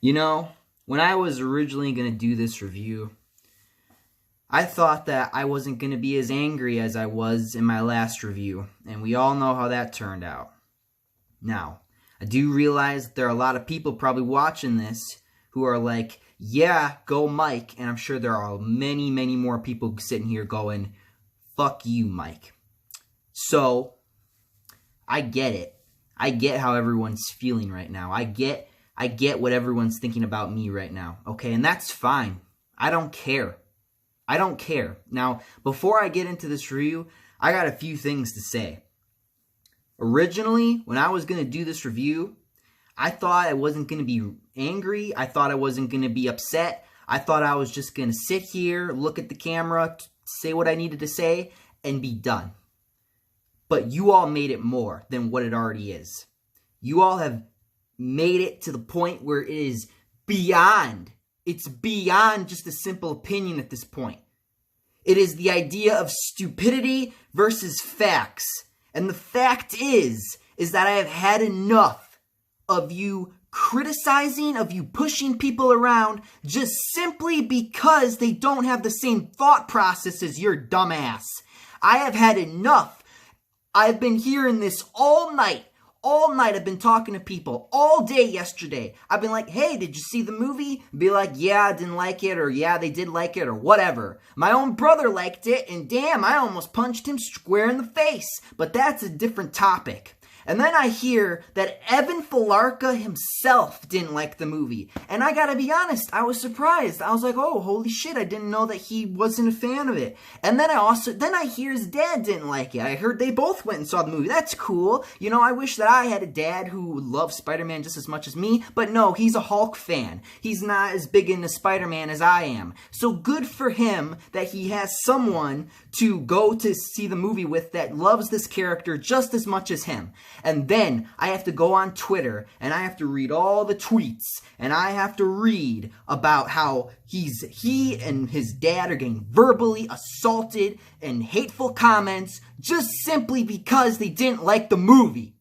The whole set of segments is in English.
You know, when I was originally going to do this review, I thought that I wasn't going to be as angry as I was in my last review, and we all know how that turned out. Now, I do realize that there are a lot of people probably watching this who are like, yeah, go Mike, and I'm sure there are many, many more people sitting here going, fuck you, Mike. So, I get it. I get how everyone's feeling right now. I get what everyone's thinking about me right now, okay? And that's fine. I don't care. I don't care. Now, before I get into this review, I got a few things to say. Originally, when I was going to do this review, I thought I wasn't going to be angry. I thought I wasn't going to be upset. I thought I was just going to sit here, look at the camera, say what I needed to say, and be done. But you all made it more than what it already is. You all have made it to the point where it is beyond. It's beyond just a simple opinion at this point. It is the idea of stupidity versus facts. And the fact is that I have had enough of you criticizing, of you pushing people around just simply because they don't have the same thought process as your dumbass. I have had enough. I've been hearing this all night. All night I've been talking to people. All day yesterday. I've been like, hey, did you see the movie? Be like, yeah, I didn't like it, or yeah, they did like it, or whatever. My own brother liked it, and damn, I almost punched him square in the face. But that's a different topic. And then I hear that Evan Falarka himself didn't like the movie. And I gotta be honest, I was surprised. I was like, oh, holy shit, I didn't know that he wasn't a fan of it. And then I hear his dad didn't like it. I heard they both went and saw the movie. That's cool. You know, I wish that I had a dad who loved Spider-Man just as much as me. But no, he's a Hulk fan. He's not as big into Spider-Man as I am. So good for him that he has someone to go to see the movie with that loves this character just as much as him. And then I have to go on Twitter and I have to read all the tweets and I have to read about how he and his dad are getting verbally assaulted and hateful comments just simply because they didn't like the movie.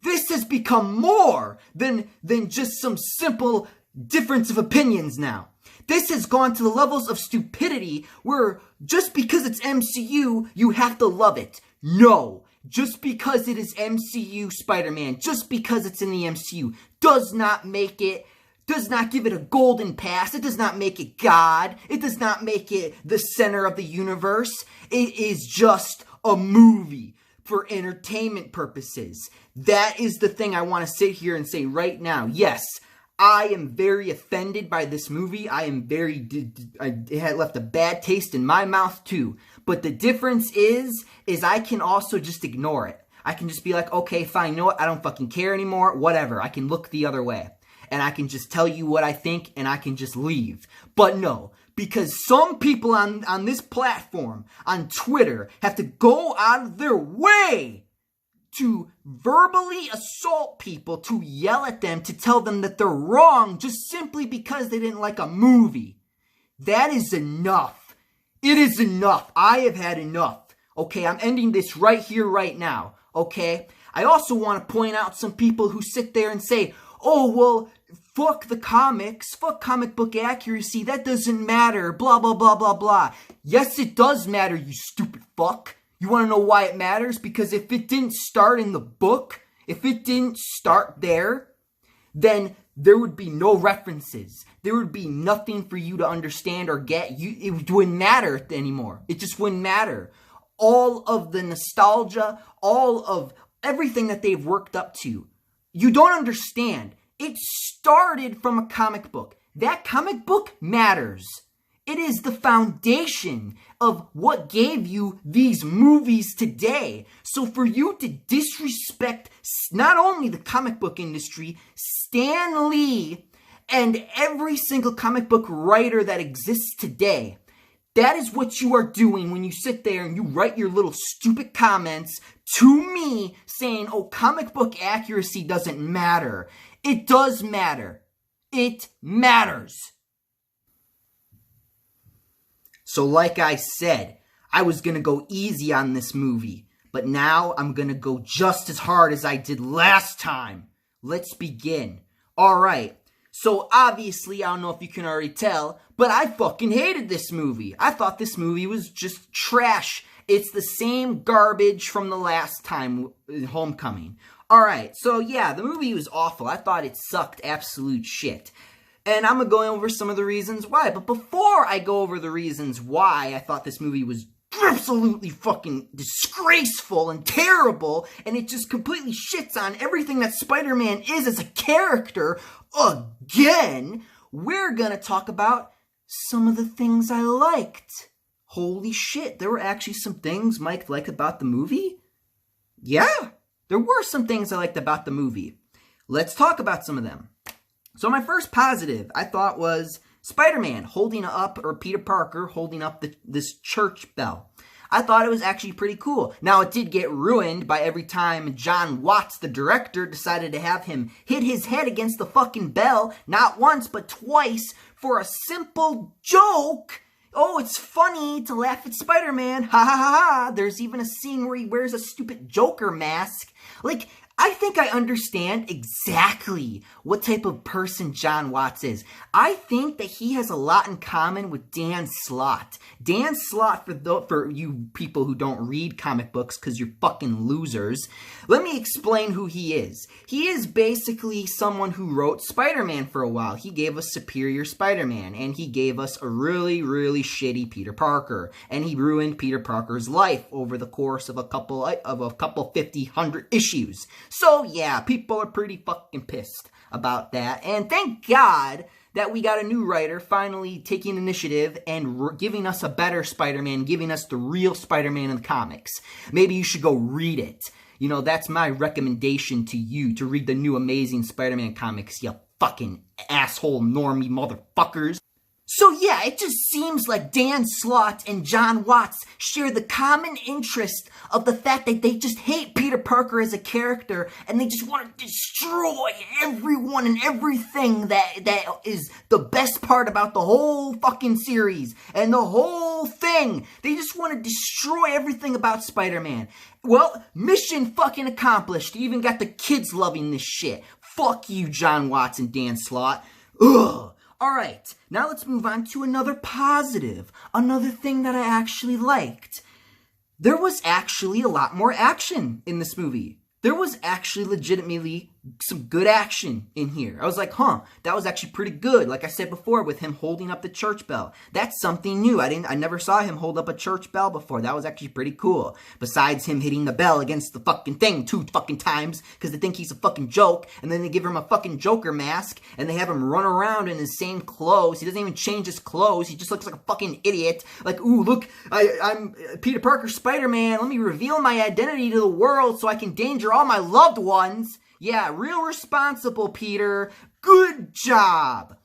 This has become more than just some simple difference of opinions now. This has gone to the levels of stupidity where just because it's MCU, you have to love it. No. Just because it is MCU Spider-Man, just because it's in the MCU, does not give it a golden pass. It does not make it God. It does not make it the center of the universe. It is just a movie for entertainment purposes. That is the thing I want to sit here and say right now. Yes, I am very offended by this movie. It had left a bad taste in my mouth too. But the difference is I can also just ignore it. I can just be like, okay, fine, you know what? I don't fucking care anymore. Whatever. I can look the other way. And I can just tell you what I think and I can just leave. But no, because some people on this platform, on Twitter, have to go out of their way to verbally assault people, to yell at them, to tell them that they're wrong just simply because they didn't like a movie. That is enough. It is enough. I have had enough. Okay, I'm ending this right here, right now. Okay? I also want to point out some people who sit there and say, oh, well, fuck the comics, fuck comic book accuracy, that doesn't matter, blah, blah, blah, blah, blah. Yes, it does matter, you stupid fuck. You want to know why it matters? Because if it didn't start in the book, if it didn't start there, then there would be no references. There would be nothing for you to understand or get. It wouldn't matter anymore. It just wouldn't matter. All of the nostalgia, all of everything that they've worked up to, you don't understand. It started from a comic book. That comic book matters. It is the foundation of what gave you these movies today. So for you to disrespect not only the comic book industry, Stan Lee, and every single comic book writer that exists today, that is what you are doing when you sit there and you write your little stupid comments to me saying, oh, comic book accuracy doesn't matter. It does matter. It matters. So like I said, I was going to go easy on this movie, but now I'm going to go just as hard as I did last time. Let's begin. Alright, So obviously, I don't know if you can already tell, but I fucking hated this movie. I thought this movie was just trash. It's the same garbage from the last time, Homecoming. Alright, so yeah, the movie was awful. I thought it sucked absolute shit. And I'm going to go over some of the reasons why. But before I go over the reasons why I thought this movie was absolutely fucking disgraceful and terrible, and it just completely shits on everything that Spider-Man is as a character, again, we're gonna talk about some of the things I liked. Holy shit, there were actually some things Mike liked about the movie? Yeah, there were some things I liked about the movie. Let's talk about some of them. So my first positive, I thought, was Spider-Man holding up, or Peter Parker holding up this church bell. I thought it was actually pretty cool. Now, it did get ruined by every time John Watts, the director, decided to have him hit his head against the fucking bell, not once, but twice, for a simple joke. Oh, it's funny to laugh at Spider-Man. Ha ha ha ha. There's even a scene where he wears a stupid Joker mask. Like, I think I understand exactly what type of person John Watts is. I think that he has a lot in common with Dan Slott. Dan Slott, for you people who don't read comic books because you're fucking losers, let me explain who he is. He is basically someone who wrote Spider-Man for a while. He gave us Superior Spider-Man, and he gave us a really, really shitty Peter Parker. And he ruined Peter Parker's life over the course of a couple 50, 100 issues. So, yeah, people are pretty fucking pissed about that. And thank God that we got a new writer finally taking initiative and giving us a better Spider-Man, giving us the real Spider-Man in the comics. Maybe you should go read it. You know, that's my recommendation to you, to read the new Amazing Spider-Man comics, you fucking asshole normie motherfuckers. So yeah, it just seems like Dan Slott and John Watts share the common interest of the fact that they just hate Peter Parker as a character, and they just want to destroy everyone and everything that is the best part about the whole fucking series and the whole thing. They just want to destroy everything about Spider-Man. Well, mission fucking accomplished. You even got the kids loving this shit. Fuck you, John Watts and Dan Slott. Ugh. Alright, now let's move on to another positive, another thing that I actually liked. There was actually a lot more action in this movie. There was actually legitimately some good action in here. I was like, huh, that was actually pretty good. Like I said before, with him holding up the church bell. That's something new. I never saw him hold up a church bell before. That was actually pretty cool. Besides him hitting the bell against the fucking thing 2 fucking times, because they think he's a fucking joke, and then they give him a fucking Joker mask, and they have him run around in his same clothes. He doesn't even change his clothes. He just looks like a fucking idiot. Like, ooh, look, I'm Peter Parker Spider-Man. Let me reveal my identity to the world so I can endanger all my loved ones. Yeah, real responsible, Peter. Good job.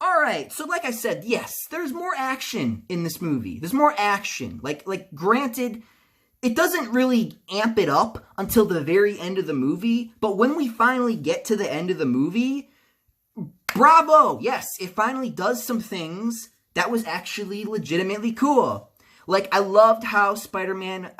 Alright, so like I said, yes, there's more action in this movie. There's more action. Like granted, it doesn't really amp it up until the very end of the movie, but when we finally get to the end of the movie, bravo! Yes, it finally does some things that was actually legitimately cool. Like, I loved how Spider-Man...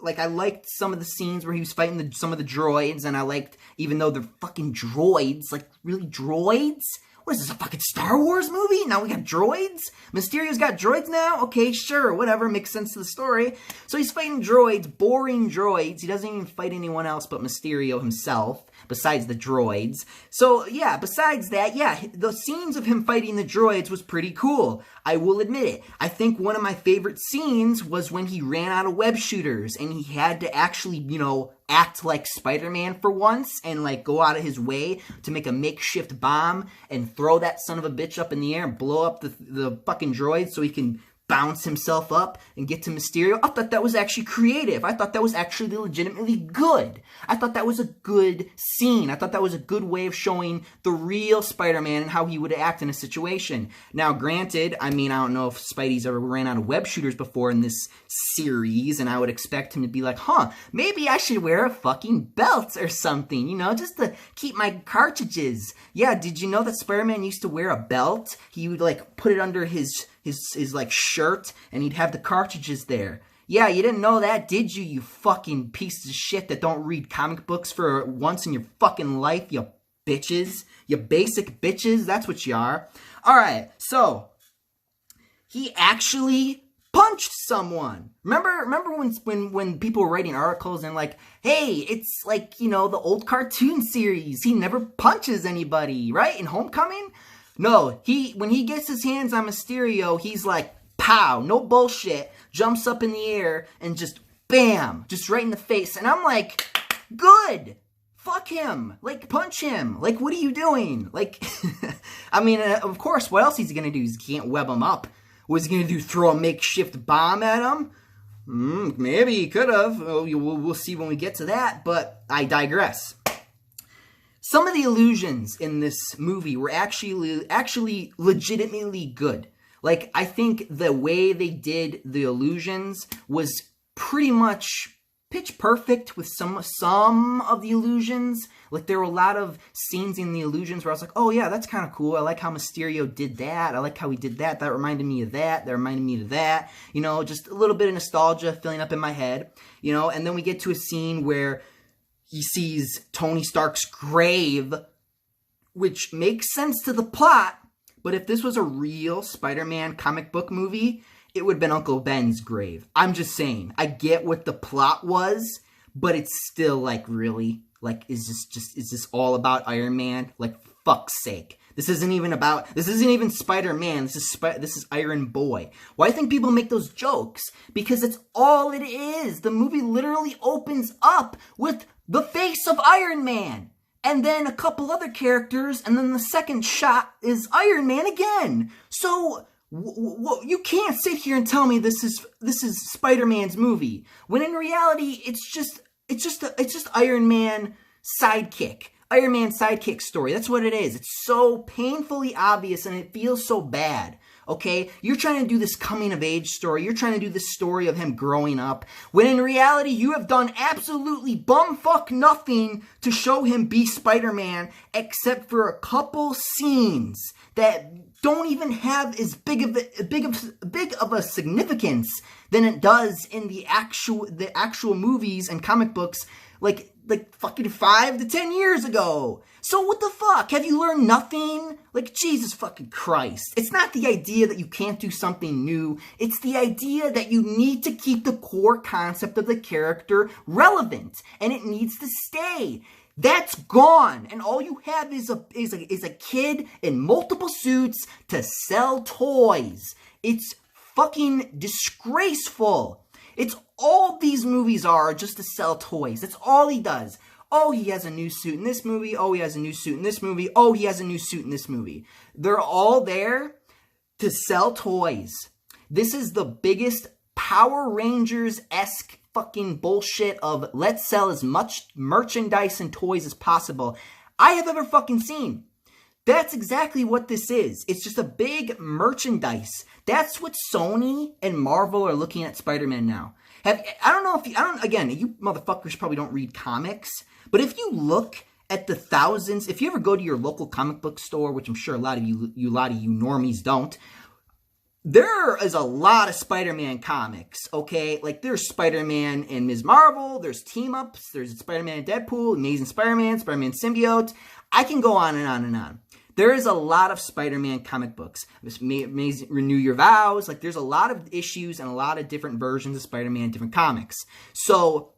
I liked some of the scenes where he was fighting some of the droids, and I liked, even though they're fucking droids, like, really droids? What is this, a fucking Star Wars movie? Now we got droids? Mysterio's got droids now? Okay, sure, whatever, makes sense to the story. So he's fighting droids, boring droids. He doesn't even fight anyone else but Mysterio himself, besides the droids. So, yeah, besides that, yeah, the scenes of him fighting the droids was pretty cool. I will admit it. I think one of my favorite scenes was when he ran out of web shooters, and he had to actually, you know, act like Spider-Man for once, and, like, go out of his way to make a makeshift bomb, and throw that son of a bitch up in the air and blow up the fucking droid so he can bounce himself up and get to Mysterio. I thought that was actually creative. I thought that was actually legitimately good. I thought that was a good scene. I thought that was a good way of showing the real Spider-Man and how he would act in a situation. Now, granted, I mean, I don't know if Spidey's ever ran out of web shooters before in this series, and I would expect him to be like, huh, maybe I should wear a fucking belt or something, you know, just to keep my cartridges. Yeah, did you know that Spider-Man used to wear a belt? He would, like, put it under his like shirt, and he'd have the cartridges there. Yeah, you didn't know that, did you fucking pieces of shit that don't read comic books for once in your fucking life, you bitches. You basic bitches. That's what you are. All right, so he actually punched someone. Remember when people were writing articles and like, hey, it's like, you know, the old cartoon series. He never punches anybody, right? In Homecoming? No, when he gets his hands on Mysterio, he's like, pow, no bullshit, jumps up in the air and just bam, just right in the face. And I'm like, good. Fuck him. Like, punch him. Like, what are you doing? Like, I mean, of course, what else he's going to do? He can't web him up. What's he going to do, throw a makeshift bomb at him? Maybe he could have. We'll see when we get to that, but I digress. Some of the illusions in this movie were actually legitimately good. Like, I think the way they did the illusions was pretty much pitch perfect with some of the illusions. Like, there were a lot of scenes in the illusions where I was like, oh yeah, that's kind of cool. I like how Mysterio did that. I like how he did that. That reminded me of that. That reminded me of that. You know, just a little bit of nostalgia filling up in my head. You know, and then we get to a scene where he sees Tony Stark's grave, which makes sense to the plot. But if this was a real Spider-Man comic book movie, it would have been Uncle Ben's grave. I'm just saying. I get what the plot was, but it's still like, really? Like, is this all about Iron Man? Like, fuck's sake. This isn't even Spider-Man. This is Iron Boy. Why do you think people make those jokes? Because that's all it is. The movie literally opens up with the face of Iron Man. And then a couple other characters, and then the second shot is Iron Man again. So you can't sit here and tell me this is Spider-Man's movie, when in reality it's just Iron Man sidekick. Iron Man sidekick story. That's what it is. It's so painfully obvious and it feels so bad. Okay? You're trying to do this coming of age story. You're trying to do this story of him growing up, when in reality you have done absolutely bumfuck nothing to show him be Spider-Man, except for a couple scenes that don't even have as big of a significance than it does in the actual movies and comic books, like fucking 5 to 10 years ago. So what the fuck? Have you learned nothing? Like, Jesus fucking Christ. It's not the idea that you can't do something new. It's the idea that you need to keep the core concept of the character relevant, and it needs to stay. That's gone, and all you have is a kid in multiple suits to sell toys. It's fucking disgraceful. It's all these movies are, just to sell toys. That's all he does. Oh, he has a new suit in this movie. Oh, he has a new suit in this movie. Oh, he has a new suit in this movie. They're all there to sell toys. This is the biggest Power Rangers-esque fucking bullshit of let's sell as much merchandise and toys as possible I have ever fucking seen. That's exactly what this is. It's just a big merchandise. That's what Sony and Marvel are looking at Spider-Man now. Again, you motherfuckers probably don't read comics, but if you look at the thousands, if you ever go to your local comic book store, which I'm sure a lot of you normies don't, there is a lot of Spider-Man comics, okay? Like, there's Spider-Man and Ms. Marvel, there's team-ups, there's Spider-Man and Deadpool, Amazing Spider-Man, Spider-Man Symbiote. I can go on and on and on. There is a lot of Spider-Man comic books. Renew Your Vows. Like, there's a lot of issues and a lot of different versions of Spider-Man, different comics. So,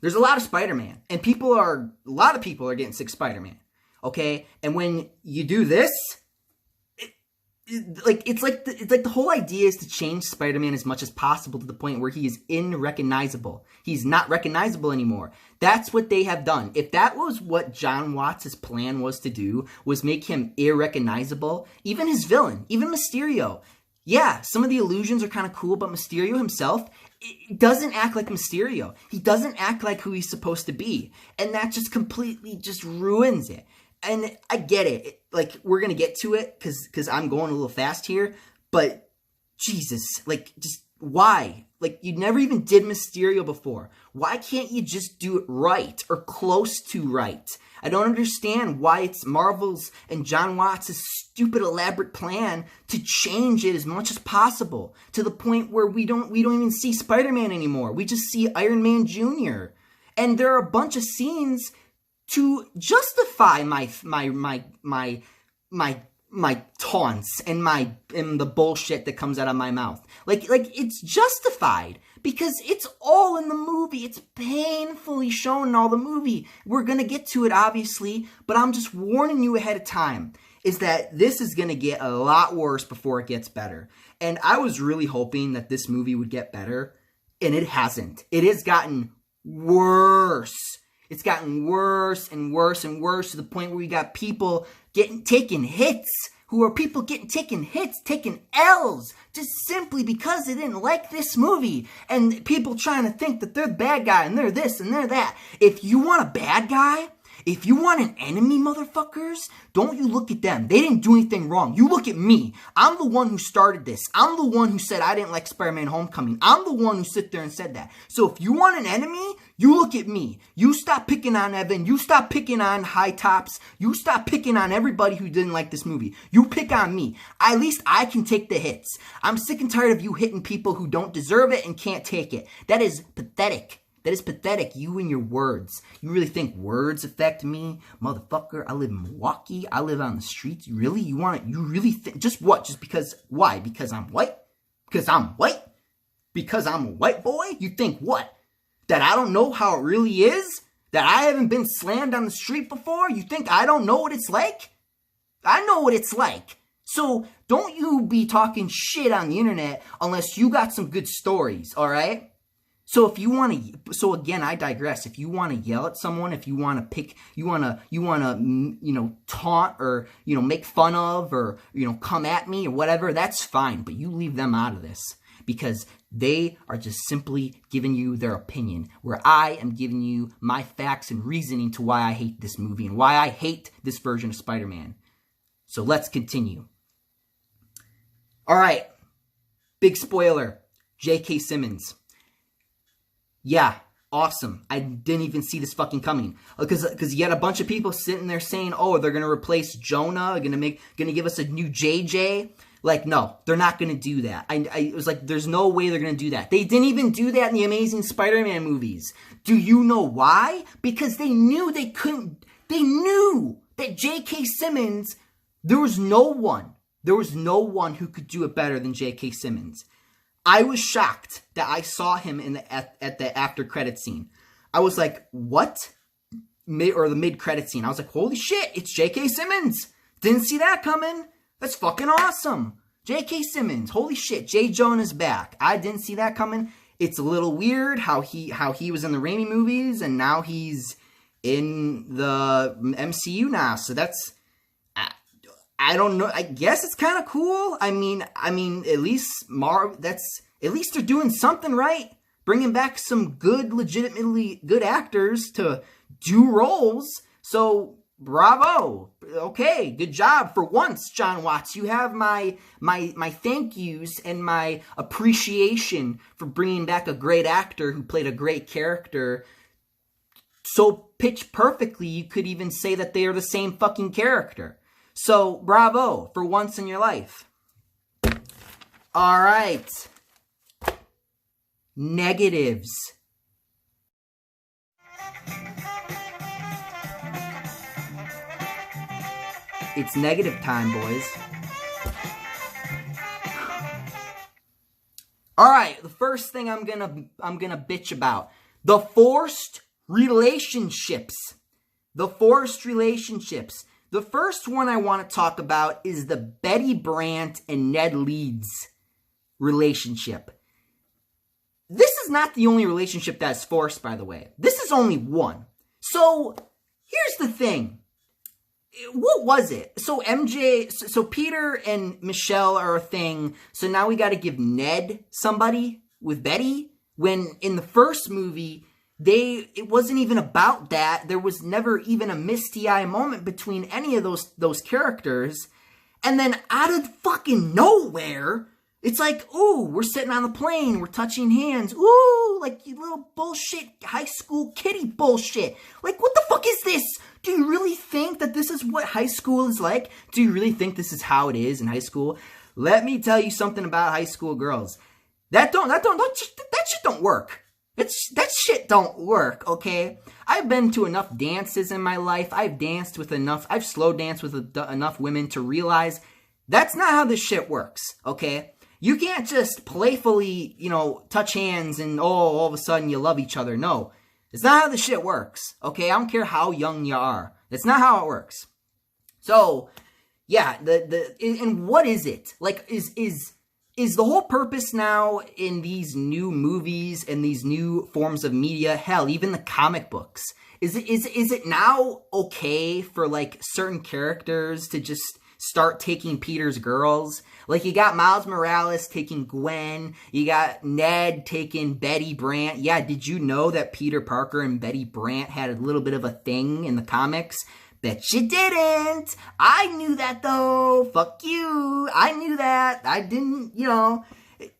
there's a lot of Spider-Man. And a lot of people are getting sick of Spider-Man. Okay? And when you do this, it's like the whole idea is to change Spider-Man as much as possible to the point where he is unrecognizable. He's not recognizable anymore. That's what they have done. If that was what John Watts' plan was to do, was make him irrecognizable, even his villain, even Mysterio. Yeah, some of the illusions are kind of cool, but Mysterio himself doesn't act like Mysterio. He doesn't act like who he's supposed to be. And that just completely just ruins it. And I get it. Like, we're going to get to it because I'm going a little fast here. But, Jesus, like, just why? Like, you never even did Mysterio before. Why can't you just do it right or close to right? I don't understand why it's Marvel's and John Watts' stupid elaborate plan to change it as much as possible to the point where we don't even see Spider-Man anymore. We just see Iron Man Jr. And there are a bunch of scenes to justify my taunts and the bullshit that comes out of my mouth. Like it's justified because it's all in the movie. It's painfully shown in all the movie. We're gonna get to it, obviously, but I'm just warning you ahead of time, is that this is gonna get a lot worse before it gets better. And I was really hoping that this movie would get better, and it hasn't. It has gotten worse. It's gotten worse and worse and worse to the point where we got people taking hits, taking L's, just simply because they didn't like this movie. And people trying to think that they're the bad guy and they're this and they're that. If you want a bad guy, if you want an enemy, motherfuckers, don't you look at them. They didn't do anything wrong. You look at me. I'm the one who started this. I'm the one who said I didn't like Spider-Man Homecoming. I'm the one who sit there and said that. So if you want an enemy, you look at me. You stop picking on Evan. You stop picking on High Tops. You stop picking on everybody who didn't like this movie. You pick on me. At least I can take the hits. I'm sick and tired of you hitting people who don't deserve it and can't take it. That is pathetic. That is pathetic, you and your words. You really think words affect me? Motherfucker, I live in Milwaukee. I live on the streets. You really think, just what? Just because, why? Because I'm white? Because I'm white? Because I'm a white boy? You think what? That I don't know how it really is? That I haven't been slammed on the street before? You think I don't know what it's like? I know what it's like. So don't you be talking shit on the internet unless you got some good stories, alright? So if you want to, so again, I digress. If you want to yell at someone, if you want to pick, you want to, taunt or, make fun of or, come at me or whatever, that's fine. But you leave them out of this because they are just simply giving you their opinion, where I am giving you my facts and reasoning to why I hate this movie and why I hate this version of Spider-Man. So let's continue. All right. Big spoiler. J.K. Simmons. Yeah, awesome. I didn't even see this fucking coming. Because you had a bunch of people sitting there saying, oh, they're going to replace Jonah, going to give us a new JJ. Like, no, they're not going to do that. I was like, there's no way they're going to do that. They didn't even do that in the Amazing Spider-Man movies. Do you know why? Because they knew they couldn't. They knew that J.K. Simmons, there was no one who could do it better than J.K. Simmons. I was shocked that I saw him at the after credit scene. I was like, what? The mid credit scene. I was like, holy shit, it's J.K. Simmons. Didn't see that coming. That's fucking awesome. J.K. Simmons. Holy shit, J. Jonah's back. I didn't see that coming. It's a little weird how he was in the Raimi movies and now he's in the MCU now. So that's, I don't know. I guess it's kind of cool. I mean, at least they're doing something right. Bringing back some legitimately good actors to do roles. So, bravo. Okay, good job for once, John Watts. You have my thank yous and my appreciation for bringing back a great actor who played a great character so pitch perfectly you could even say that they are the same fucking character. So, bravo, for once in your life. All right. Negatives. It's negative time, boys. All right, the first thing I'm gonna bitch about. The forced relationships. The forced relationships. The first one I want to talk about is the Betty Brant and Ned Leeds relationship. This is not the only relationship that's forced, by the way. This is only one. So, here's the thing. What was it? So so Peter and Michelle are a thing, so now we gotta give Ned somebody with Betty? When in the first movie, it wasn't even about that. There was never even a misty-eye moment between any of those characters. And then out of fucking nowhere, it's like, ooh, we're sitting on the plane, we're touching hands. Ooh, like you little bullshit high school kiddie bullshit. Like, what the fuck is this? Do you really think that this is what high school is like? Do you really think this is how it is in high school? Let me tell you something about high school girls. That shit don't work. That shit don't work, okay? I've been to enough dances in my life. I've slow danced with enough women to realize that's not how this shit works, okay? You can't just playfully, touch hands and, all of a sudden you love each other. No, it's not how this shit works, okay? I don't care how young you are. That's not how it works. So, yeah, and what is it? Like, is the whole purpose now in these new movies and these new forms of media, hell, even the comic books, is it now okay for, like, certain characters to just start taking Peter's girls? Like, you got Miles Morales taking Gwen, you got Ned taking Betty Brant. Yeah, did you know that Peter Parker and Betty Brant had a little bit of a thing in the comics? Bet you didn't. I knew that, though. Fuck you. I knew that. I didn't,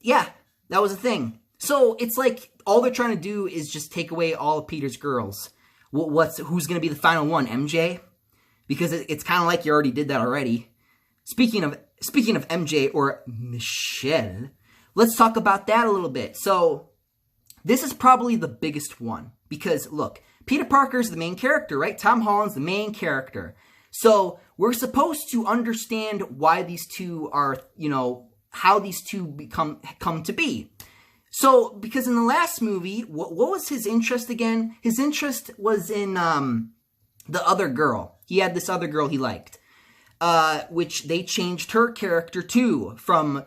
Yeah, that was a thing. So it's like all they're trying to do is just take away all of Peter's girls. Who's going to be the final one? MJ? Because it's kind of like you already did that already. Speaking of MJ or Michelle, let's talk about that a little bit. So this is probably the biggest one because, look, Peter Parker's the main character, right? Tom Holland's the main character. So we're supposed to understand why these two are, how these two come to be. So, because in the last movie, what was his interest again? His interest was in the other girl. He had this other girl he liked, which they changed her character too from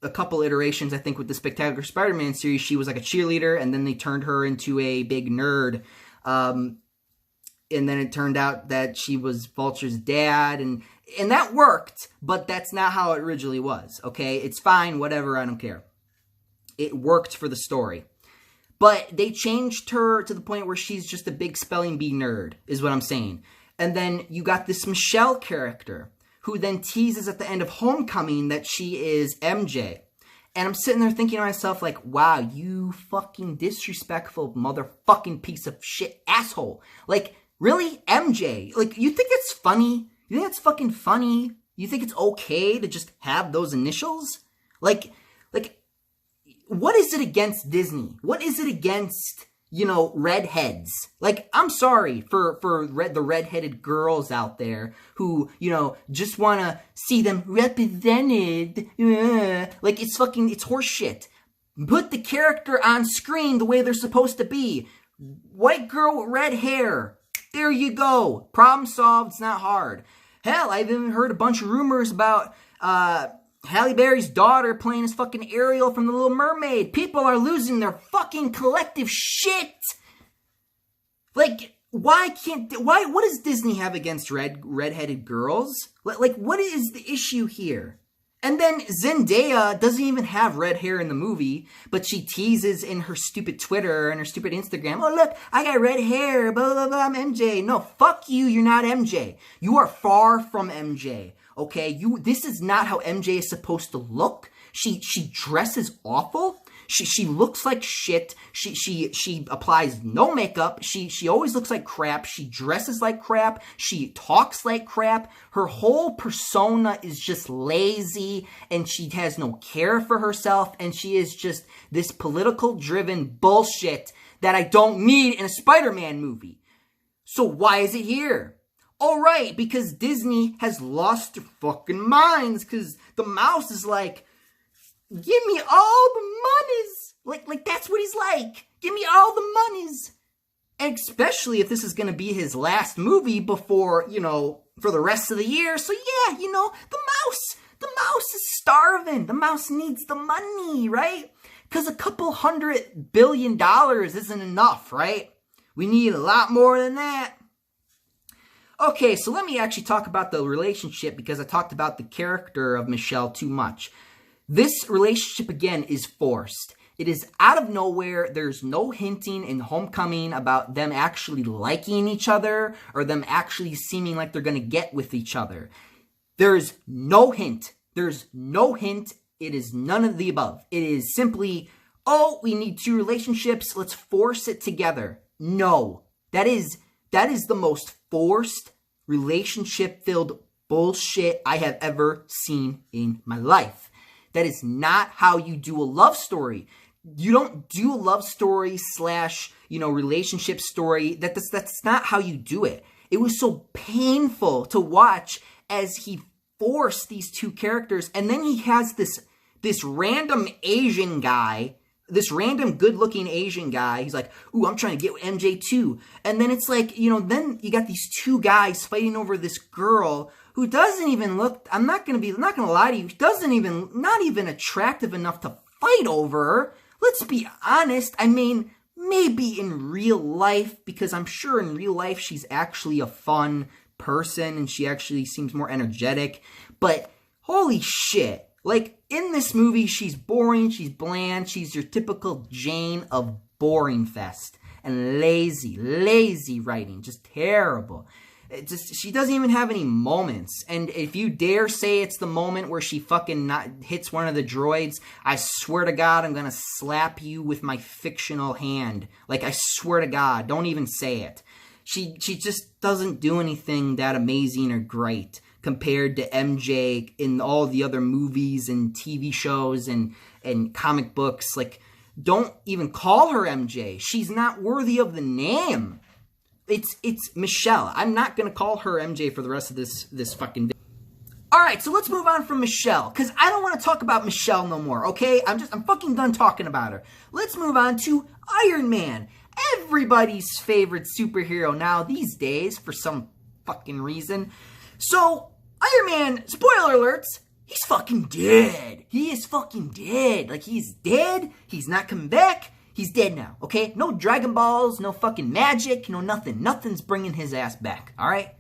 a couple iterations, I think, with the Spectacular Spider-Man series. She was like a cheerleader, and then they turned her into a big nerd. And then it turned out that she was Vulture's dad, and that worked, but that's not how it originally was, okay? It's fine, whatever, I don't care. It worked for the story. But they changed her to the point where she's just a big spelling bee nerd, is what I'm saying. And then you got this Michelle character, who then teases at the end of Homecoming that she is MJ. And I'm sitting there thinking to myself, like, wow, you fucking disrespectful motherfucking piece of shit asshole. Like, really? MJ? Like, you think it's funny? You think it's fucking funny? You think it's okay to just have those initials? Like, what is it against Disney? What is it against, redheads? Like, I'm sorry for the redheaded girls out there who, just want to see them represented. Like, it's horse shit. Put the character on screen the way they're supposed to be. White girl with red hair. There you go. Problem solved. It's not hard. Hell, I've even heard a bunch of rumors about Halle Berry's daughter playing as fucking Ariel from The Little Mermaid. People are losing their fucking collective shit. Like, what does Disney have against redheaded girls? Like, what is the issue here? And then Zendaya doesn't even have red hair in the movie, but she teases in her stupid Twitter and her stupid Instagram, oh look, I got red hair, blah, blah, blah, I'm MJ. No, fuck you, you're not MJ. You are far from MJ, okay? This is not how MJ is supposed to look. She dresses awful. She looks like shit. She applies no makeup. She always looks like crap. She dresses like crap. She talks like crap. Her whole persona is just lazy, and she has no care for herself, and she is just this political driven bullshit that I don't need in a Spider-Man movie. So why is it here? All right, because Disney has lost their fucking minds, because the mouse is like, give me all the monies. Like that's what he's like. Give me all the monies. And especially if this is going to be his last movie before, for the rest of the year. So yeah, the mouse is starving. The mouse needs the money, right? Because a couple $100 billion isn't enough, right? We need a lot more than that. Okay, so let me actually talk about the relationship, because I talked about the character of Michelle too much. This relationship, again, is forced. It is out of nowhere. There's no hinting in Homecoming about them actually liking each other or them actually seeming like they're going to get with each other. There's no hint. There's no hint. It is none of the above. It is simply, oh, we need two relationships. Let's force it together. No. That is the most forced, relationship-filled bullshit I have ever seen in my life. That is not how you do a love story. You don't do a love story slash, relationship story. That's not how you do it. It was so painful to watch as he forced these two characters, and then he has this random Asian guy, this random good-looking Asian guy. He's like, ooh, I'm trying to get with MJ too. And then it's like, then you got these two guys fighting over this girl who doesn't even look, I'm not gonna lie to you, not even attractive enough to fight over her. Let's be honest. I mean, maybe in real life, because I'm sure in real life she's actually a fun person and she actually seems more energetic. But holy shit. Like, in this movie, she's boring, she's bland, she's your typical Jane of boring fest. And lazy writing. Just terrible. She doesn't even have any moments. And if you dare say it's the moment where she fucking hits one of the droids, I swear to God, I'm gonna slap you with my fictional hand. Like, I swear to God, don't even say it. She just doesn't do anything that amazing or great compared to MJ in all the other movies and TV shows and comic books. Like, don't even call her MJ. She's not worthy of the name. It's Michelle. I'm not going to call her MJ for the rest of this fucking video. Alright, so let's move on from Michelle, because I don't want to talk about Michelle no more, okay? I'm fucking done talking about her. Let's move on to Iron Man. Everybody's favorite superhero now these days, for some fucking reason. So, Iron Man, spoiler alerts, he's fucking dead. He is fucking dead. Like, he's dead. He's not coming back. He's dead now, okay? No Dragon Balls, no fucking magic, no nothing. Nothing's bringing his ass back, alright?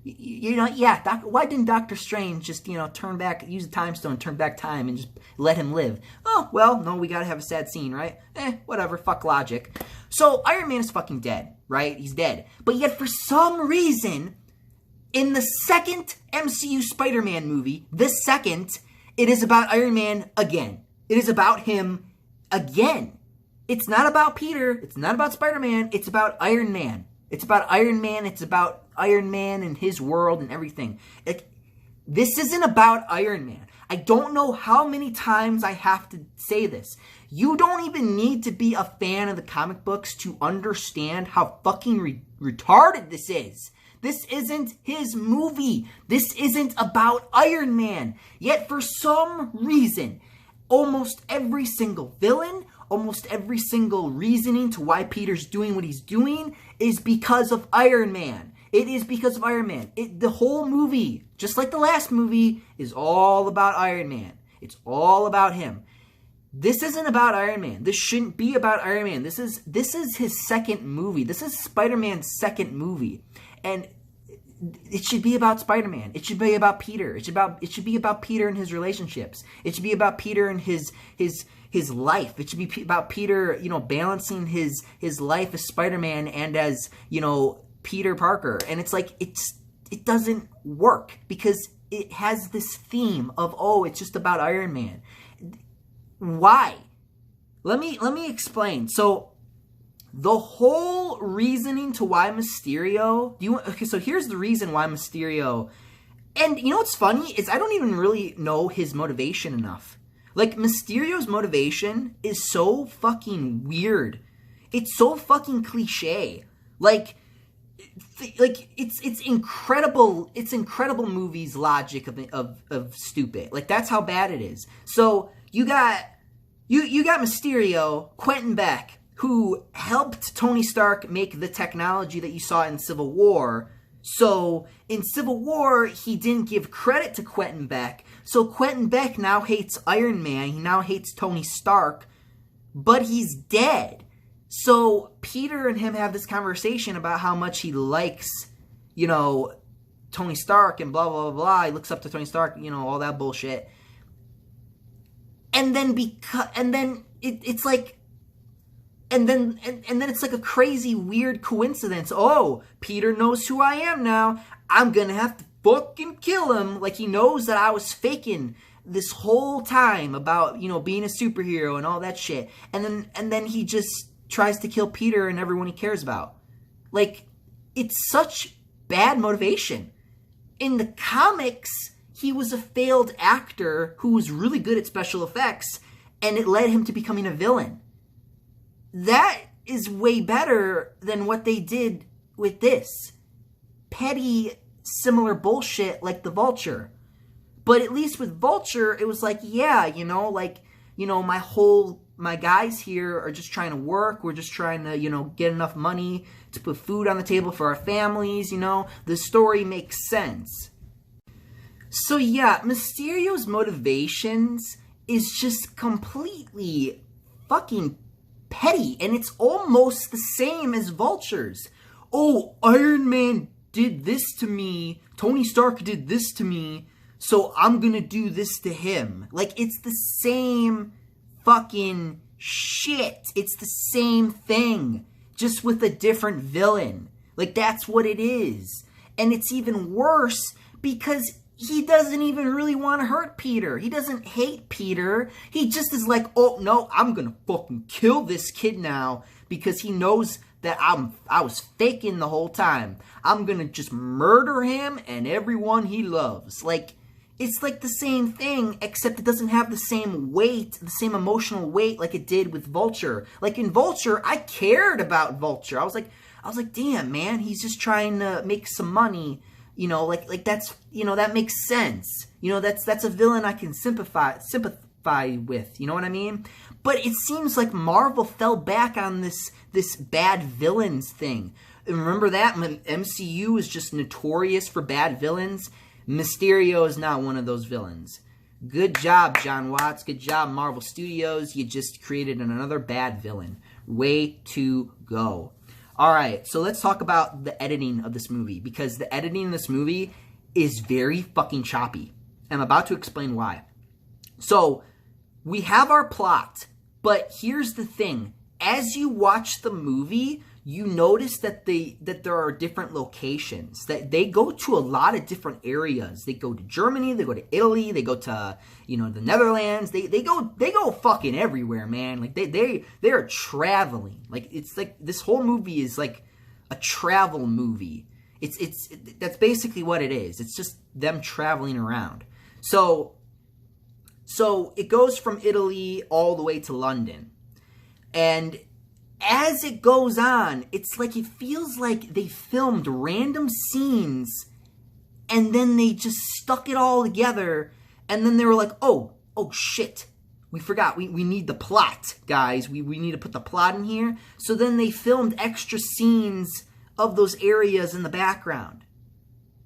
Why didn't Doctor Strange just, turn back, use the time stone, turn back time, and just let him live? Oh, well, no, we gotta have a sad scene, right? Whatever, fuck logic. So, Iron Man is fucking dead, right? He's dead. But yet, for some reason, in the second MCU Spider-Man movie, it is about Iron Man again. It is about him again. It's not about Peter. It's not about Spider-Man. It's about Iron Man. It's about Iron Man. It's about Iron Man and his world and everything. This isn't about Iron Man. I don't know how many times I have to say this. You don't even need to be a fan of the comic books to understand how fucking retarded this is. This isn't his movie. This isn't about Iron Man. Yet for some reason, almost every single villain, almost every single reasoning to why Peter's doing what he's doing is because of Iron Man. It is because of Iron Man. The whole movie, just like the last movie, is all about Iron Man. It's all about him. This isn't about Iron Man. This shouldn't be about Iron Man. This is his second movie. This is Spider-Man's second movie. And it should be about Spider-Man. It should be about Peter. It should be about Peter and his relationships. It should be about Peter and his life. It should be about Peter, balancing his life as Spider-Man and as, Peter Parker. And it's like, it doesn't work because it has this theme of, it's just about Iron Man. Why? Let me explain. So, the whole reasoning to why Mysterio... so here's the reason why Mysterio... And you know what's funny? Is I don't even really know his motivation enough. Like, Mysterio's motivation is so fucking weird. It's so fucking cliche. Like it's incredible. It's Incredible movies logic of stupid. Like, that's how bad it is. So, you got Mysterio, Quentin Beck, who helped Tony Stark make the technology that you saw in Civil War. So, in Civil War, he didn't give credit to Quentin Beck. So, Quentin Beck now hates Iron Man. He now hates Tony Stark. But he's dead. So, Peter and him have this conversation about how much he likes, Tony Stark and blah, blah, blah, blah. He looks up to Tony Stark, all that bullshit. And then it's like... And then it's like a crazy, weird coincidence. Oh, Peter knows who I am now. I'm gonna have to fucking kill him. Like, he knows that I was faking this whole time about, being a superhero and all that shit. And then he just tries to kill Peter and everyone he cares about. Like, it's such bad motivation. In the comics, he was a failed actor who was really good at special effects, and it led him to becoming a villain. that is way better than what they did with this. Petty, similar bullshit like the Vulture. But at least with Vulture, it was like, yeah, my guys here are just trying to work. We're just trying to, get enough money to put food on the table for our families, The story makes sense. So yeah, Mysterio's motivations is just completely fucking petty. And it's almost the same as Vulture's. Oh, Iron Man did this to me. Tony Stark did this to me. So I'm gonna do this to him. Like, it's the same fucking shit. It's the same thing, just with a different villain. Like, that's what it is. And it's even worse because he doesn't even really want to hurt Peter. He doesn't hate Peter. He just is like, oh no, I'm gonna fucking kill this kid now because he knows that I was faking the whole time. I'm gonna just murder him and everyone he loves. Like, it's like the same thing, except it doesn't have the same weight, the same emotional weight like it did with Vulture. Like, in Vulture, I cared about Vulture. I was like, damn, man, he's just trying to make some money. Like that's, that makes sense. That's a villain I can sympathize with. You know what I mean? But it seems like Marvel fell back on this bad villains thing. And remember that? MCU is just notorious for bad villains. Mysterio is not one of those villains. Good job, John Watts. Good job, Marvel Studios. You just created another bad villain. Way to go. Alright, so let's talk about the editing of this movie. Because the editing of this movie is very fucking choppy. I'm about to explain why. So, we have our plot. But here's the thing. As you watch the movie, you notice that there are different locations. That they go to a lot of different areas. They go to Germany, they go to Italy, they go to, the Netherlands. They go fucking everywhere, man. Like they are traveling. Like, it's like this whole movie is like a travel movie. That's basically what it is. It's just them traveling around. So it goes from Italy all the way to London. And as it goes on, it's like it feels like they filmed random scenes and then they just stuck it all together and then they were like, oh shit, we forgot, we need the plot, guys. We need to put the plot in here. So then they filmed extra scenes of those areas in the background.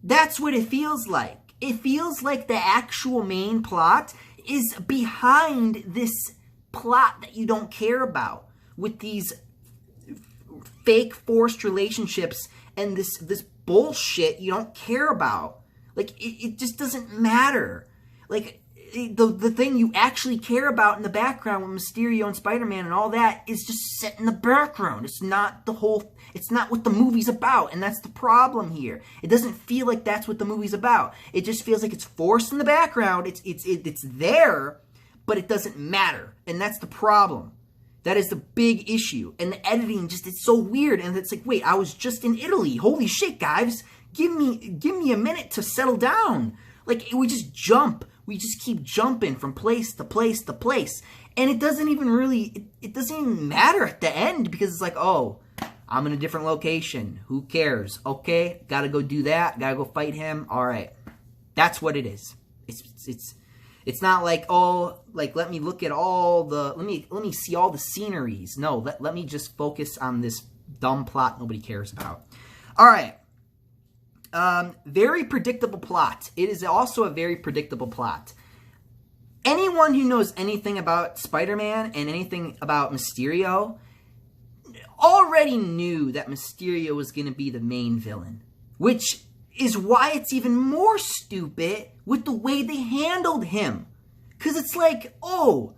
That's what it feels like. It feels like the actual main plot is behind this plot that you don't care about, with these fake forced relationships and this bullshit you don't care about. Like, it just doesn't matter. Like, the thing you actually care about in the background with Mysterio and Spider-Man and all that is just set in the background. It's not what the movie's about, and that's the problem here. It doesn't feel like that's what the movie's about. It just feels like it's forced in the background. It's there, but it doesn't matter, and that's the problem. That is the big issue. And the editing it's so weird. And it's like, wait, I was just in Italy. Holy shit, guys. Give me a minute to settle down. Like, we just jump. We just keep jumping from place to place to place. And it doesn't even really, it doesn't even matter at the end, because it's like, oh, I'm in a different location. Who cares? Okay, gotta go do that. Gotta go fight him. All right. That's what it is. It's not like, oh, like, let me look at all the, let me see all the sceneries. No, let me just focus on this dumb plot nobody cares about. All right. Very predictable plot. It is also a very predictable plot. Anyone who knows anything about Spider-Man and anything about Mysterio already knew that Mysterio was going to be the main villain, which is why it's even more stupid with the way they handled him. Because it's like, oh,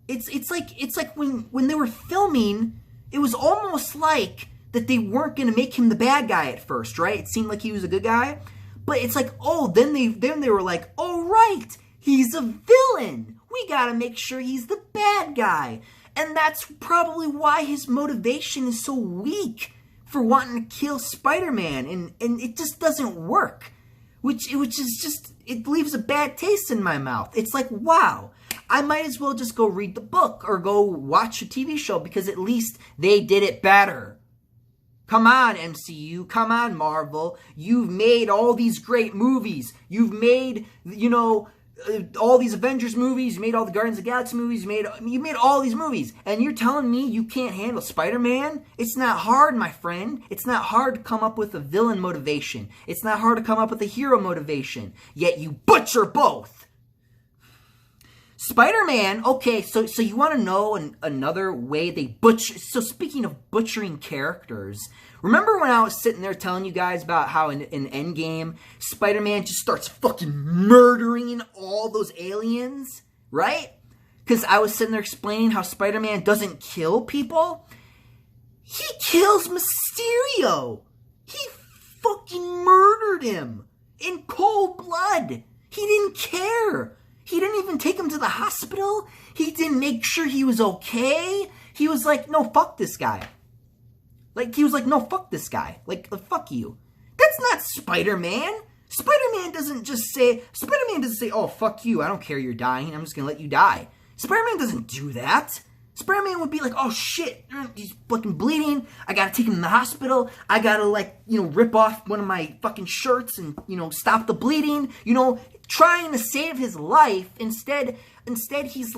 it's like when they were filming, it was almost like that they weren't going to make him the bad guy at first, right? It seemed like he was a good guy. But it's like, oh, then they were like, oh, right, he's a villain. We got to make sure he's the bad guy. And that's probably why his motivation is so weak for wanting to kill Spider-Man, and it just doesn't work, which is just, it leaves a bad taste in my mouth. It's like, wow, I might as well just go read the book or go watch a TV show because at least they did it better. Come on, MCU. Come on, Marvel. You've made all these great movies. You've made, all these Avengers movies. You made all the Guardians of the Galaxy movies. You made all these movies. And you're telling me you can't handle Spider-Man? It's not hard, my friend. It's not hard to come up with a villain motivation. It's not hard to come up with a hero motivation. Yet you butcher both. Spider-Man, okay, so you want to know another way they butcher... So speaking of butchering characters, remember when I was sitting there telling you guys about how in Endgame, Spider-Man just starts fucking murdering all those aliens, right? Because I was sitting there explaining how Spider-Man doesn't kill people. He kills Mysterio. He fucking murdered him in cold blood. He didn't care. He didn't even take him to the hospital. He didn't make sure he was okay. He was like, no, fuck this guy. No, fuck this guy. Fuck you. That's not Spider-Man. Spider-Man doesn't say, oh, fuck you. I don't care you're dying. I'm just going to let you die. Spider-Man doesn't do that. Spider-Man would be like, oh, shit. He's fucking bleeding. I got to take him to the hospital. I got to, rip off one of my fucking shirts and, stop the bleeding. Trying to save his life. Instead Mysterio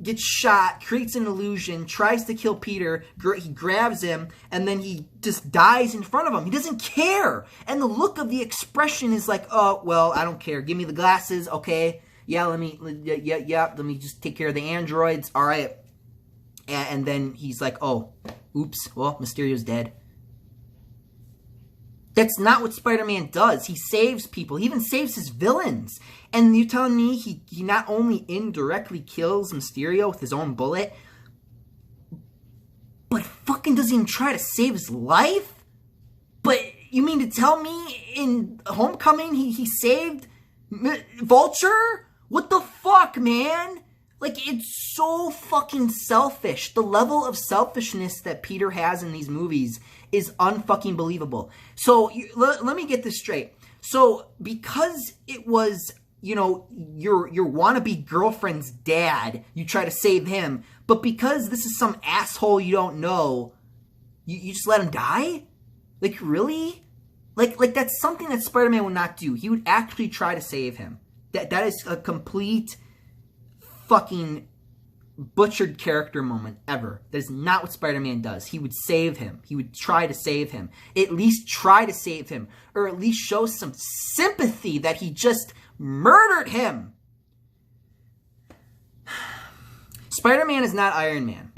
gets shot, creates an illusion, tries to kill Peter, he grabs him, and then he just dies in front of him. He doesn't care. And the look of the expression is like, oh, well, I don't care. Give me the glasses, okay? Yeah, let me just take care of the androids, all right? And then he's like, oh, oops, well, Mysterio's dead. That's not what Spider-Man does. He saves people. He even saves his villains. And you're telling me he not only indirectly kills Mysterio with his own bullet, but fucking doesn't even try to save his life? But you mean to tell me in Homecoming he saved Vulture? What the fuck, man? It's so fucking selfish. The level of selfishness that Peter has in these movies is unfucking believable. So, let me get this straight. So, because it was, your wannabe girlfriend's dad, you try to save him, but because this is some asshole you don't know, you just let him die? Really? That's something that Spider-Man would not do. He would actually try to save him. That is a complete fucking butchered character moment ever. That is not what Spider-Man does. He would save him. He would try to save him. At least try to save him. Or at least show some sympathy that he just murdered him. Spider-Man is not Iron Man.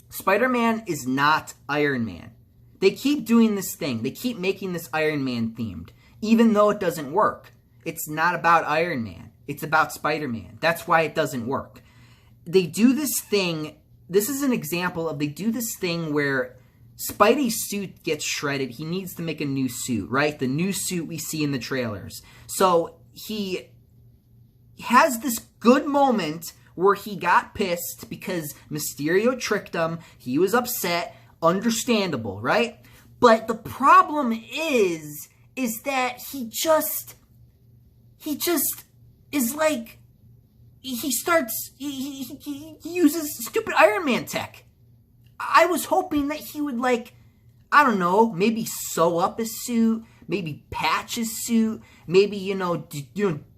Spider-Man is not Iron Man. They keep doing this thing. They keep making this Iron Man themed. Even though it doesn't work. It's not about Iron Man. It's about Spider-Man. That's why it doesn't work. They do this thing, this is an example of they do this thing where Spidey's suit gets shredded. He needs to make a new suit, right? The new suit we see in the trailers. So he has this good moment where he got pissed because Mysterio tricked him. He was upset. Understandable, right? But the problem is that he just is like, he uses stupid Iron Man tech. I was hoping that he would, like, I don't know, maybe sew up his suit, maybe patch his suit, maybe,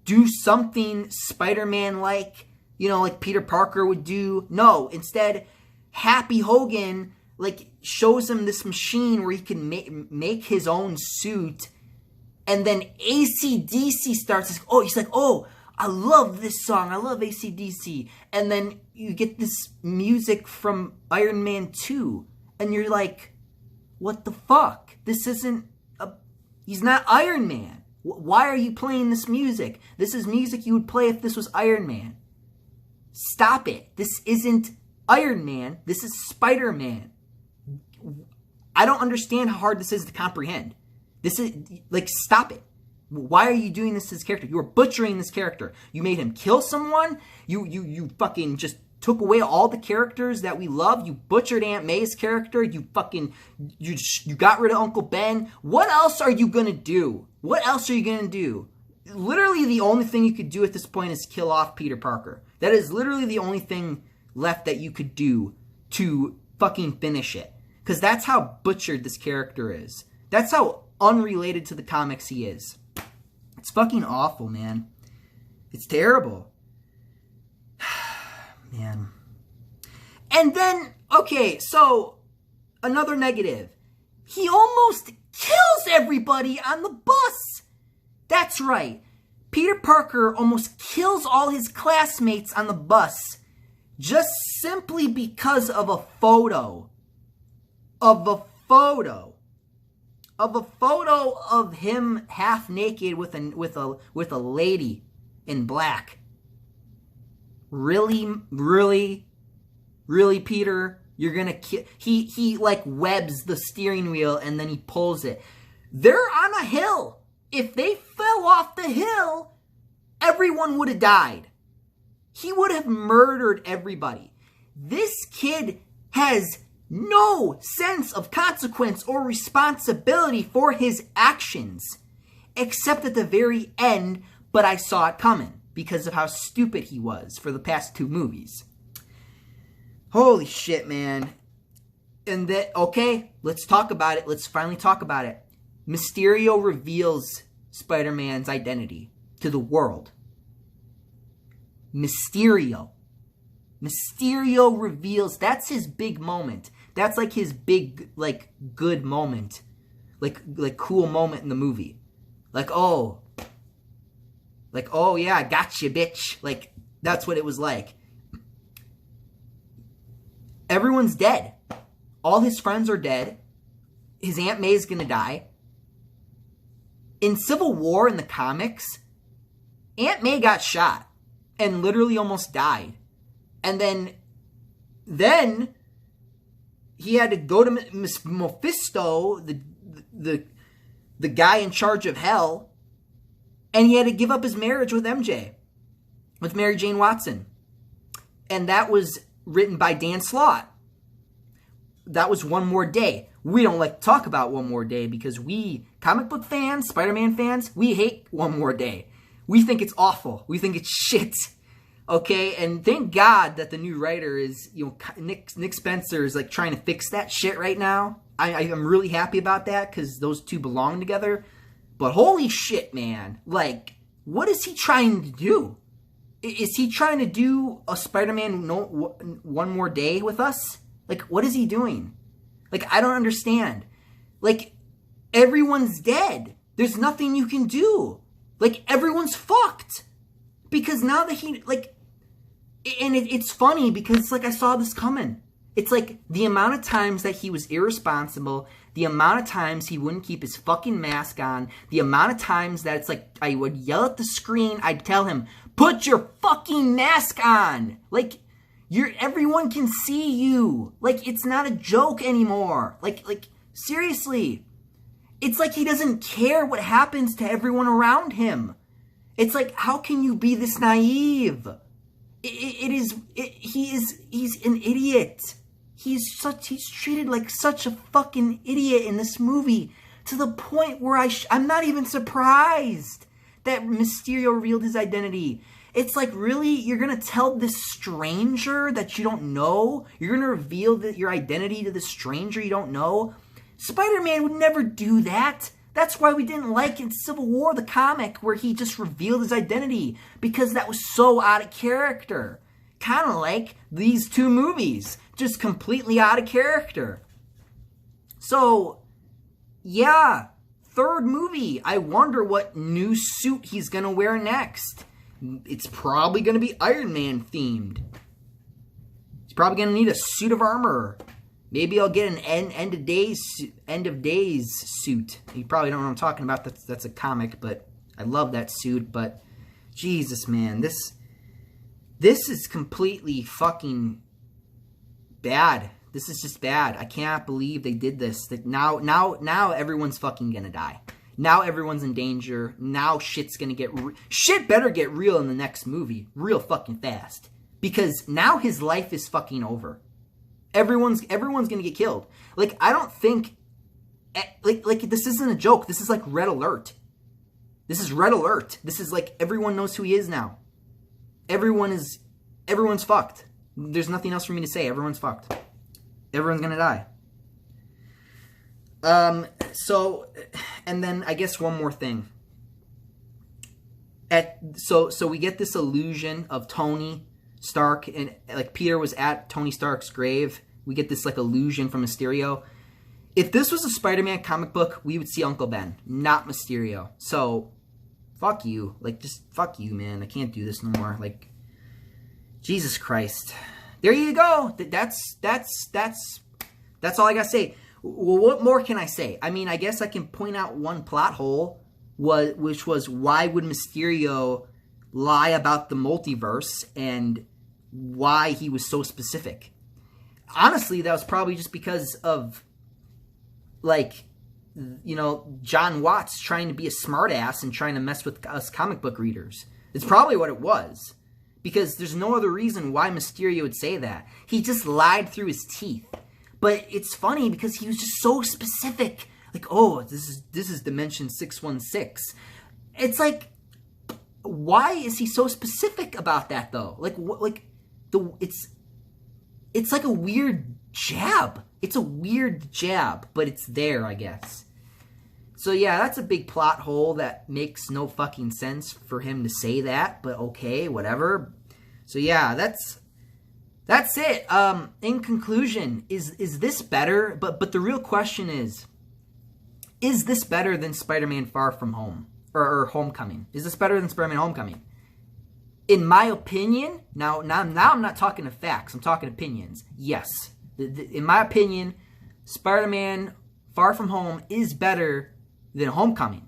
do something Spider-Man-like, like Peter Parker would do. No, instead, Happy Hogan, shows him this machine where he can make his own suit, and then AC/DC starts, he's like, oh, I love this song. I love AC/DC. And then you get this music from Iron Man 2. And you're like, what the fuck? This isn't he's not Iron Man. Why are you playing this music? This is music you would play if this was Iron Man. Stop it. This isn't Iron Man. This is Spider-Man. I don't understand how hard this is to comprehend. This is, stop it. Why are you doing this to this character? You are butchering this character. You made him kill someone. You fucking just took away all the characters that we love. You butchered Aunt May's character. You got rid of Uncle Ben. What else are you gonna do? What else are you gonna do? literally the only thing you could do at this point is kill off Peter Parker. That is literally the only thing left that you could do to fucking finish it. Because that's how butchered this character is. That's how unrelated to the comics he is. It's fucking awful, man. It's terrible. Man. And then, okay, so, another negative. He almost kills everybody on the bus. That's right. Peter Parker almost kills all his classmates on the bus just simply because of a photo. Of a photo of him half naked with a lady in black. Really, Peter? You're gonna kill... He like webs the steering wheel and then he pulls it. They're on a hill. If they fell off the hill, everyone would have died. He would have murdered everybody. This kid has no sense of consequence or responsibility for his actions. Except at the very end, but I saw it coming because of how stupid he was for the past 2 movies. Holy shit, man. And that, okay, let's talk about it. Let's finally talk about it. Mysterio reveals Spider-Man's identity to the world. Mysterio reveals, that's his big moment. That's like his big, like, good moment. Like cool moment in the movie. Like, oh yeah, I got you, bitch. Like, that's what it was like. Everyone's dead. All his friends are dead. His Aunt May's gonna die. In Civil War, in the comics, Aunt May got shot and literally almost died. And then he had to go to Mephisto, the guy in charge of hell, and he had to give up his marriage with MJ, with Mary Jane Watson. And that was written by Dan Slott. That was One More Day. We don't like to talk about One More Day because we, comic book fans, Spider-Man fans, we hate One More Day. We think it's awful. We think it's shit. Okay, and thank God that the new writer is, Nick Spencer is like trying to fix that shit right now. I'm really happy about that because those two belong together. But holy shit, man. Like, what is he trying to do? Is he trying to do a Spider-Man One More Day with us? Like, what is he doing? Like, I don't understand. Like, everyone's dead. There's nothing you can do. Like, everyone's fucked. Because now that he, like, and it's funny because, like, I saw this coming. It's like the amount of times that he was irresponsible, the amount of times he wouldn't keep his fucking mask on, the amount of times that it's like I would yell at the screen, I'd tell him, put your fucking mask on. Like, everyone can see you. Like, it's not a joke anymore. Like, seriously. It's like he doesn't care what happens to everyone around him. It's like, how can you be this naive? He's an idiot. He's treated like such a fucking idiot in this movie to the point where I'm not even surprised that Mysterio revealed his identity. It's like, really? You're going to tell this stranger that you don't know? You're going to reveal your identity to this stranger you don't know? Spider-Man would never do that. That's why we didn't like in Civil War, the comic, where he just revealed his identity. Because that was so out of character. Kind of like these 2 movies. Just completely out of character. So, yeah. 3rd movie. I wonder what new suit he's going to wear next. It's probably going to be Iron Man themed. He's probably going to need a suit of armor. Maybe I'll get an end of days suit. You probably don't know what I'm talking about. That's a comic, but I love that suit. But Jesus, man, this is completely fucking bad. This is just bad. I cannot believe they did this. That now everyone's fucking gonna die. Now everyone's in danger. Now shit's gonna get... Shit better get real in the next movie. Real fucking fast. Because now his life is fucking over. Everyone's gonna get killed. Like, I don't think... Like this isn't a joke. This is like Red Alert. This is red alert. This is like everyone knows who he is now. Everyone's fucked. There's nothing else for me to say. Everyone's fucked. Everyone's gonna die. So, and then I guess one more thing. So we get this illusion of Tony Stark, and like Peter was at Tony Stark's grave. We get this like illusion from Mysterio. If this was a Spider-Man comic book, we would see Uncle Ben, not Mysterio. So, fuck you. Like, just fuck you, man. I can't do this no more. Like, Jesus Christ. There you go. That's all I gotta say. Well, what more can I say? I mean, I guess I can point out one plot hole, which was why would Mysterio lie about the multiverse and why he was so specific? Honestly, that was probably just because of, like, you know, John Watts trying to be a smartass and trying to mess with us comic book readers. It's probably what it was. Because there's no other reason why Mysterio would say that. He just lied through his teeth. But it's funny because he was just so specific. Like, oh, this is Dimension 616. It's like, why is he so specific about that though? It's like a weird jab. It's a weird jab, but it's there, I guess. So yeah, that's a big plot hole that makes no fucking sense for him to say that, but okay, whatever. So yeah, that's it. In conclusion, is this better? But the real question is this better than Spider-Man Far From Home or Homecoming? Is this better than Spider-Man Homecoming? In my opinion, now I'm not talking to facts. I'm talking opinions. Yes, in my opinion, Spider-Man Far From Home is better than Homecoming,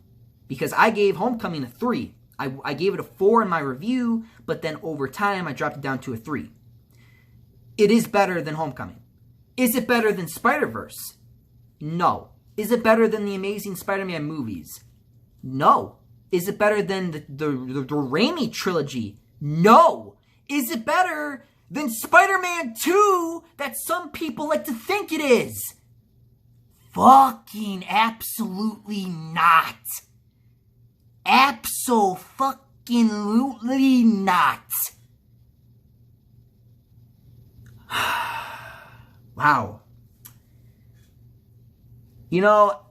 because I gave Homecoming a 3. I gave it a 4 in my review, but then over time I dropped it down to a 3. It is better than Homecoming. Is it better than Spider-Verse? No. Is it better than the Amazing Spider-Man movies? No. Is it better than the Raimi trilogy? No. Is it better than Spider-Man 2 that some people like to think it is? Fucking absolutely not. Abso-fucking-lutely not. Wow. You know,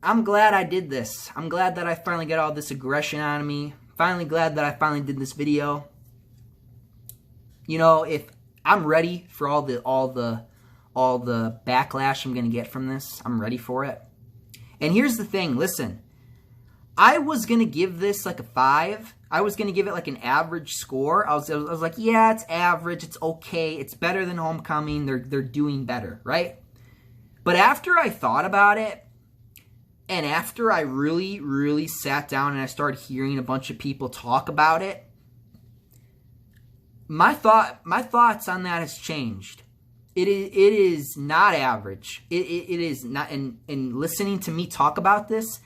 I'm glad I did this. I'm glad that I finally got all this aggression out of me. Finally glad that I finally did this video. You know, if I'm ready for all the backlash I'm going to get from this, I'm ready for it. And here's the thing, listen. I was going to give this like a 5. I was going to give it like an average score. I was like, yeah, it's average. It's okay. It's better than Homecoming. They're doing better, right? But after I thought about it, and after I really, really sat down and I started hearing a bunch of people talk about it, my thoughts on that has changed. It is not average. It is not. And listening to me talk about this,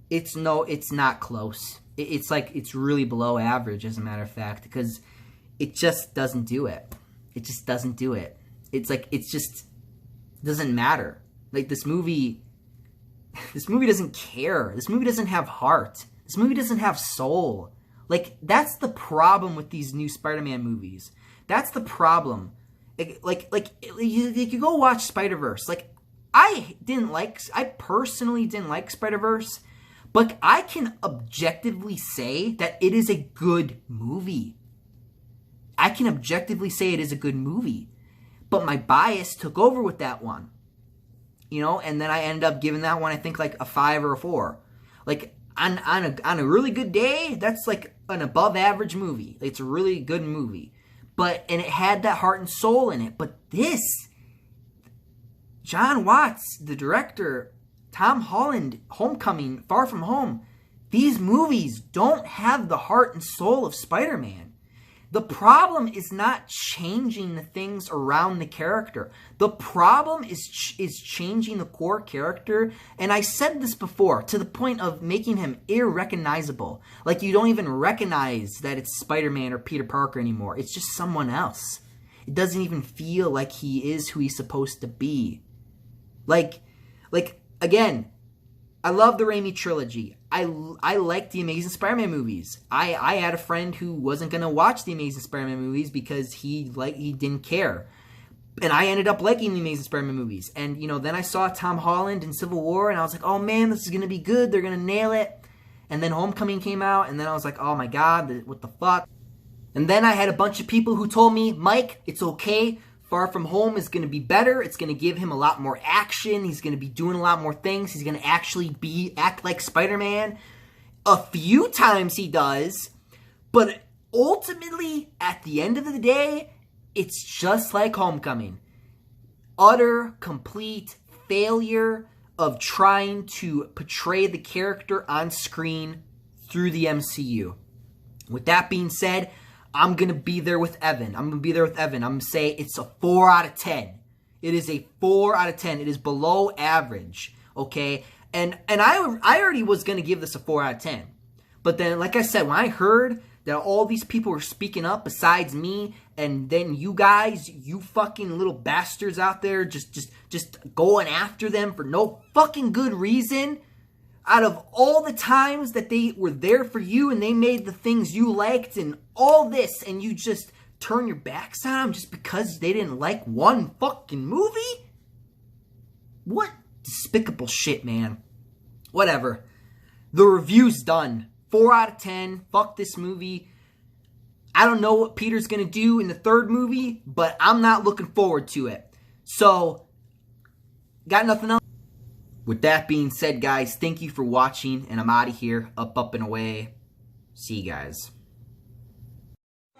it's not close. It's like it's really below average, as a matter of fact, because it just doesn't do it. It just doesn't do it. It's like it just doesn't matter. Like this movie doesn't care. This movie doesn't have heart. This movie doesn't have soul. Like, that's the problem with these new Spider-Man movies. That's the problem. Like you go watch Spider-Verse. Like, I personally didn't like Spider-Verse, but I can objectively say that it is a good movie. I can objectively say it is a good movie. But my bias took over with that one. You know, and then I ended up giving that one, I think, like a 5 or a 4. Like, on a really good day, that's like an above average movie. It's a really good movie. And it had that heart and soul in it. But this, John Watts, the director, Tom Holland, Homecoming, Far From Home, these movies don't have the heart and soul of Spider-Man. The problem is not changing the things around the character. The problem is changing the core character. And I said this before, to the point of making him irrecognizable. Like, you don't even recognize that it's Spider-Man or Peter Parker anymore. It's just someone else. It doesn't even feel like he is who he's supposed to be. Like again, I love the Raimi trilogy. I like the Amazing Spider-Man movies. I had a friend who wasn't going to watch the Amazing Spider-Man movies because he didn't care. And I ended up liking the Amazing Spider-Man movies. And, then I saw Tom Holland in Civil War, and I was like, oh man, this is going to be good. They're going to nail it. And then Homecoming came out, and then I was like, oh my god, what the fuck? And then I had a bunch of people who told me, Mike, it's okay. Far From Home is going to be better. It's going to give him a lot more action. He's going to be doing a lot more things. He's going to actually act like Spider-Man. A few times he does. But ultimately, at the end of the day, it's just like Homecoming. Utter, complete failure of trying to portray the character on screen through the MCU. With that being said, I'm going to be there with Evan. I'm going to say it's a 4 out of 10. It is a 4 out of 10. It is below average, okay? And I already was going to give this a 4 out of 10. But then, like I said, when I heard that all these people were speaking up besides me, and then you guys, you fucking little bastards out there just going after them for no fucking good reason, out of all the times that they were there for you and they made the things you liked and all this, and you just turn your backs on them just because they didn't like one fucking movie? What despicable shit, man. Whatever. The review's done. 4 out of 10. Fuck this movie. I don't know what Peter's going to do in the third movie, but I'm not looking forward to it. So, got nothing else. With that being said, guys, thank you for watching, and I'm out of here. Up, and away. See you guys.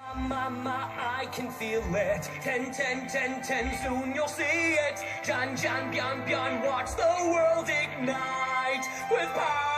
I can feel it. 10, 10, 10, 10, soon you'll see it. Jan, Jan, Bjan, Bjan, watch the world ignite with power.